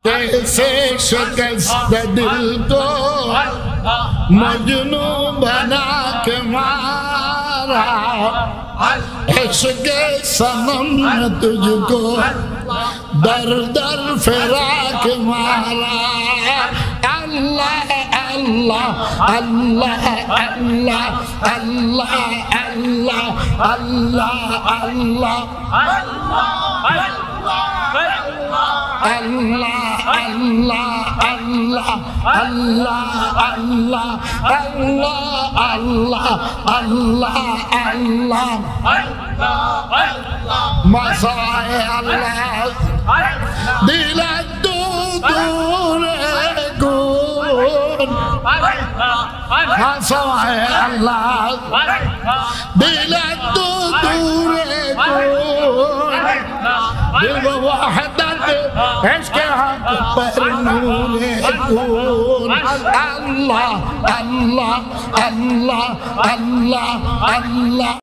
कैसे शिकस्त दिल को मजनू बना के मारा, इश्क़ सनम ने तुझको दर दर फिरा के मारा। अल्लाह अल्लाह अल्लाह अल्लाह अल्लाह अल्लाह अल्लाह अल्लाह अल्लाह अल्लाह अल्लाह अल्लाह अल्लाह अल्लाह अल्लाह अल्लाह मसाए अल्लाह दिला दूर गुन मसाए अल्लाह दिला दूर गुन दिल वहदत इश्क़ हक़ पर नूरे कून। अल्लाह अल्लाह अल्लाह अल्लाह अल्लाह